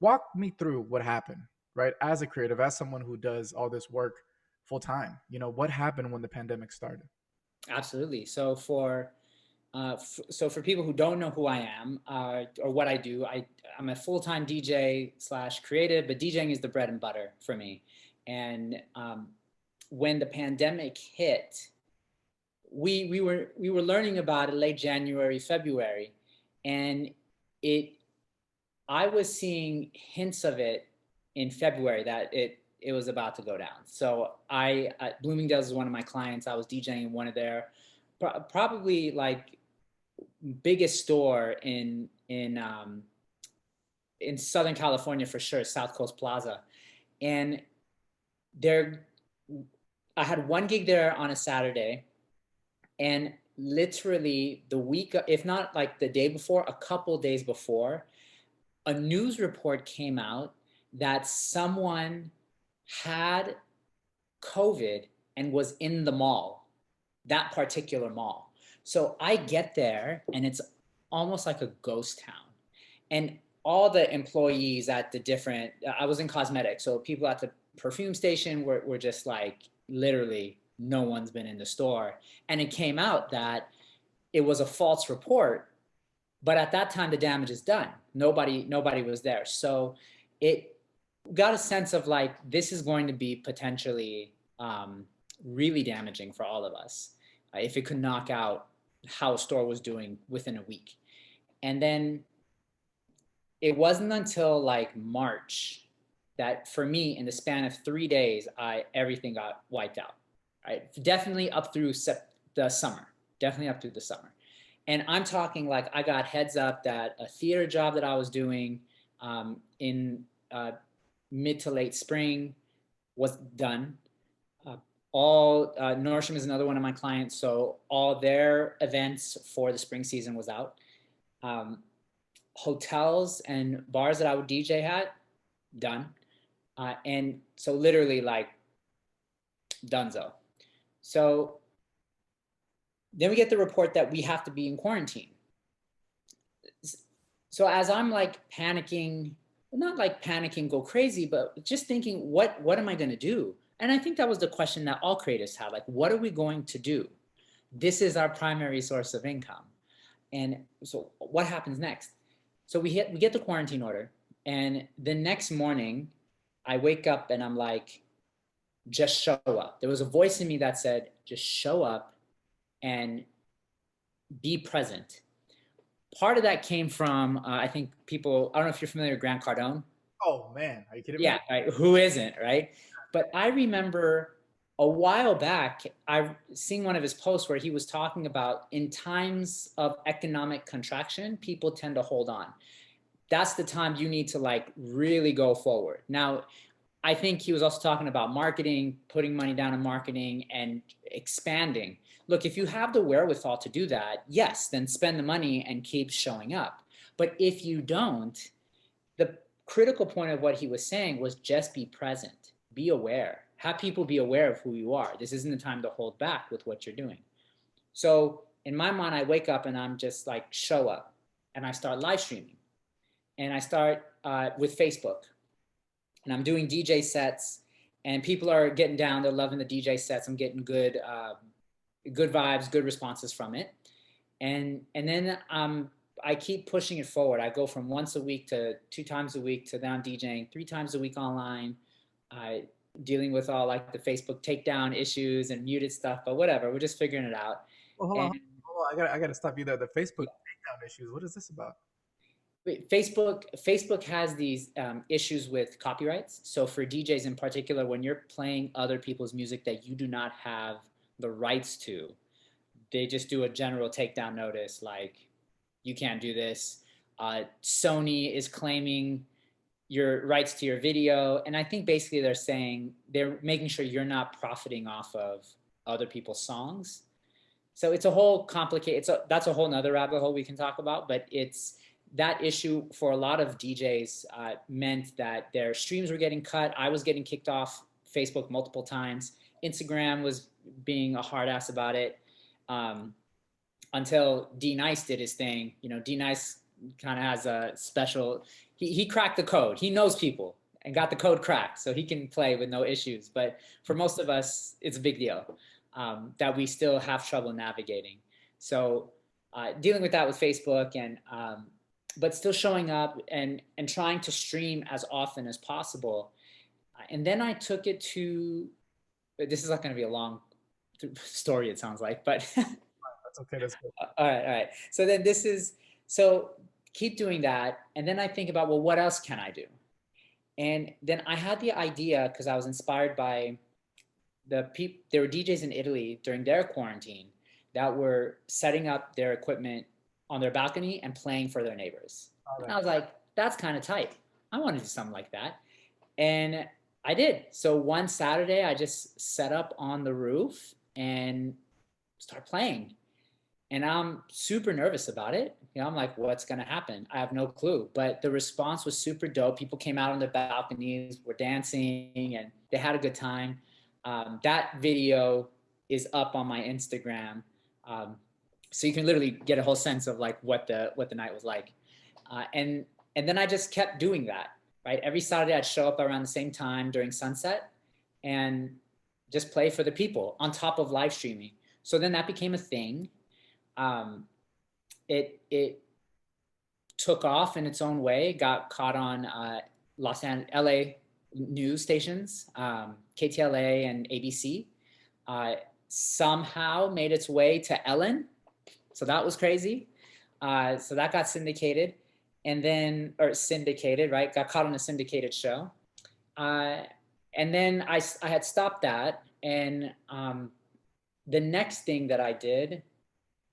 walk me through what happened, right? As a creative, as someone who does all this work full time, what happened when the pandemic started? Absolutely. So for people who don't know who I am or what I do, I'm a full-time DJ slash creative, but DJing is the bread and butter for me. And when the pandemic hit, we were learning about it late January, February, and it I was seeing hints of it in February that it was about to go down. So Bloomingdale's is one of my clients. I was DJing in one of their probably like biggest store in Southern California for sure, South Coast Plaza, and there I had one gig there on a Saturday, and literally the week, if not like the day before, a couple days before, a news report came out that someone had COVID and was in the mall, that particular mall. So I get there and it's almost like a ghost town. And all the employees at the different, I was in cosmetics, so people at the perfume station were just like, literally, no one's been in the store. And it came out that it was a false report, but at that time the damage is done. Nobody was there. So it got a sense of like, this is going to be potentially really damaging for all of us if it could knock out how a store was doing within a week. And then it wasn't until like March that for me, in the span of 3 days, everything got wiped out. Right, definitely up through the summer, definitely up through the summer. And I'm talking like I got heads up that a theater job that I was doing in mid to late spring was done. All Nordstrom is another one of my clients, so all their events for the spring season was out. Um, Hotels and bars that I would DJ at, done. And so literally like donezo. So then we get the report that we have to be in quarantine. So as I'm like panicking, not like panicking, go crazy, but just thinking, what am I going to do? And I think that was the question that all creatives had, like, what are we going to do? This is our primary source of income. And so what happens next? So we get the quarantine order, and the next morning I wake up and I'm like, just show up. There was a voice in me that said, just show up and be present. Part of that came from, I think people, I don't know if you're familiar with Grant Cardone. Oh man, are you kidding me? Yeah, right. Who isn't, right? But I remember a while back, I seen one of his posts where he was talking about in times of economic contraction, people tend to hold on. That's the time you need to like really go forward. Now, I think he was also talking about marketing, putting money down in marketing and expanding. Look, if you have the wherewithal to do that, yes, then spend the money and keep showing up. But if you don't, the critical point of what he was saying was just be present, be aware, have people be aware of who you are. This isn't the time to hold back with what you're doing. So in my mind, I wake up and I'm just like, show up. And I start live streaming. And I start with Facebook. And I'm doing DJ sets, and people are getting down. They're loving the DJ sets. I'm getting good vibes, good responses from it. And then I keep pushing it forward. I go from once a week to 2 times a week to now DJing 3 times a week online. I dealing with all like the Facebook takedown issues and muted stuff, but whatever. We're just figuring it out. Well, hold on, And hold on. I gotta stop you there. The Facebook takedown issues. What is this about? Facebook has these issues with copyrights. So for DJs in particular, when you're playing other people's music that you do not have the rights to, they just do a general takedown notice like, you can't do this. Sony is claiming your rights to your video. And I think basically they're saying they're making sure you're not profiting off of other people's songs. So it's a whole complicated, that's a whole nother rabbit hole we can talk about, but it's that issue for a lot of DJs meant that their streams were getting cut. I was getting kicked off Facebook multiple times. Instagram was being a hard ass about it until D Nice did his thing. You know, D Nice kind of has a special, he cracked the code. He knows people and got the code cracked, so he can play with no issues. But for most of us, it's a big deal that we still have trouble navigating. So dealing with that with Facebook and but still showing up and trying to stream as often as possible. And then I took it to, this is not going to be a long story, it sounds like, but That's okay. That's good. all right, all right. So then this is, so keep doing that. And then I think about, well, what else can I do? And then I had the idea because I was inspired by the people, there were DJs in Italy during their quarantine that were setting up their equipment on their balcony and playing for their neighbors. All And right. I was like, that's kind of tight. I want to do something like that. And I did. So one Saturday, I just set up on the roof and start playing. And I'm super nervous about it. I'm like, what's going to happen? I have no clue. But the response was super dope. People came out on the balconies, were dancing, and they had a good time. That video is up on my Instagram. Um, so you can literally get a whole sense of like what the night was like. And then I just kept doing that, right? Every Saturday I'd show up around the same time during sunset and just play for the people on top of live streaming. So then that became a thing. Um, it took off in its own way, got caught on Los Angeles, LA news stations, KTLA and ABC. Somehow made its way to Ellen, so that was crazy. So that got syndicated, and then or syndicated, right? Got caught on a syndicated show, and then I had stopped that, and the next thing that I did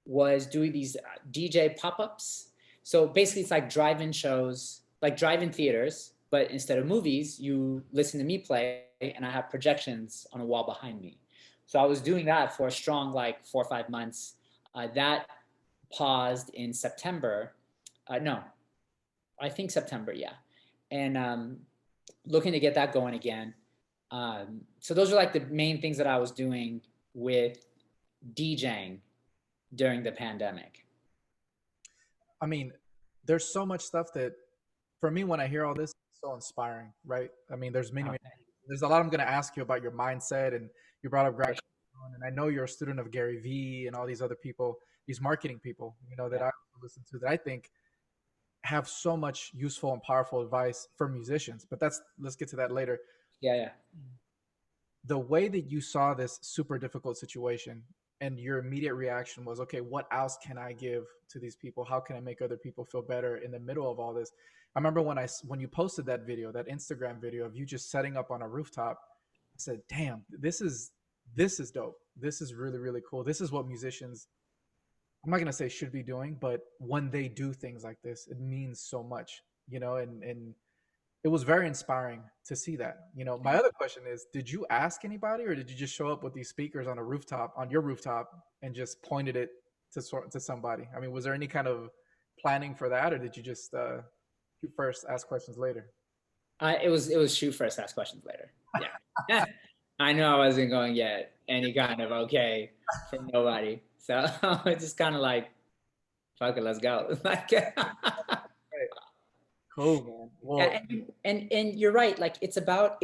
was doing these DJ pop-ups. So basically it's like drive-in shows, like drive-in theaters, but instead of movies, you listen to me play and I have projections on a wall behind me. So I was doing that for a strong like 4 or 5 months. That paused in September. No, I think September, yeah. And looking to get that going again. So those are like the main things that I was doing with DJing during the pandemic. I mean, there's so much stuff that, for me, when I hear all this, it's so inspiring, right? I mean, Okay. there's a lot I'm going to ask you about your mindset, and you brought up For grad, sure. and I know you're a student of Gary Vee and all these other people, these marketing people, that Yeah. I listen to that I think have so much useful and powerful advice for musicians. But let's get to that later. Yeah. Yeah. The way that you saw this super difficult situation and your immediate reaction was, okay, what else can I give to these people? How can I make other people feel better in the middle of all this? I remember when you posted that video, that Instagram video of you just setting up on a rooftop, I said, damn, this is dope. This is really, really cool. This is what musicians, I'm not going to say should be doing, but when they do things like this, it means so much, and it was very inspiring to see that. My other question is, did you ask anybody, or did you just show up with these speakers on your rooftop, and just pointed it to somebody? I mean, was there any kind of planning for that, or did you just shoot first, ask questions later? It was shoot first, ask questions later. Yeah. I know I wasn't going to get any kind of okay from nobody. So it's just kind of like, fuck it, let's go. Like, Right. Cool, man. Well, yeah, and you're right. Like it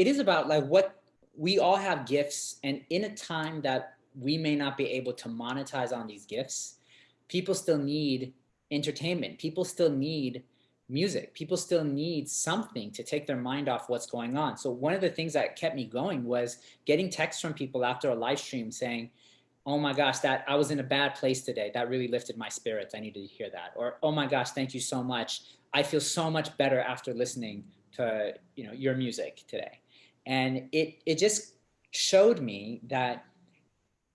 is about like what we all have gifts, and in a time that we may not be able to monetize on these gifts, people still need entertainment. People still need music. People still need something to take their mind off what's going on. So one of the things that kept me going was getting texts from people after a live stream saying, oh my gosh, that I was in a bad place today. That really lifted my spirits. I needed to hear that. Or, oh my gosh, thank you so much. I feel so much better after listening to your music today. And it just showed me that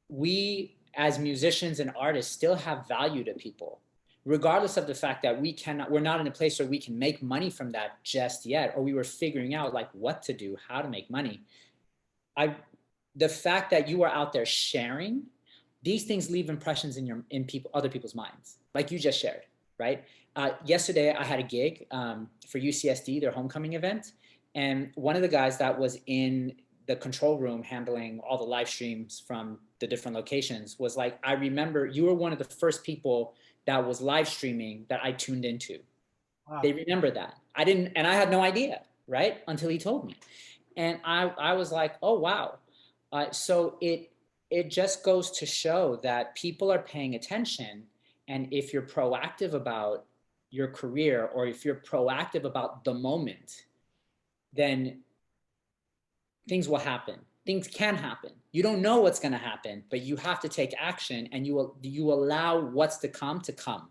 we as musicians and artists still have value to people, regardless of the fact that we're not in a place where we can make money from that just yet, or we were figuring out like what to do, how to make money. I The fact that you are out there sharing these things leave impressions in people, other people's minds, like you just shared, right? Yesterday I had a gig for UCSD, their homecoming event, and one of the guys that was in the control room handling all the live streams from the different locations was like, I remember you were one of the first people that was live streaming that I tuned into. They Wow. remember that. I didn't, and I had no idea, right? Until he told me. And I was like, oh, wow. So it just goes to show that people are paying attention. And if you're proactive about your career, or if you're proactive about the moment, then things will happen. Things can happen. You don't know what's going to happen, but you have to take action, and you allow what's to come to come.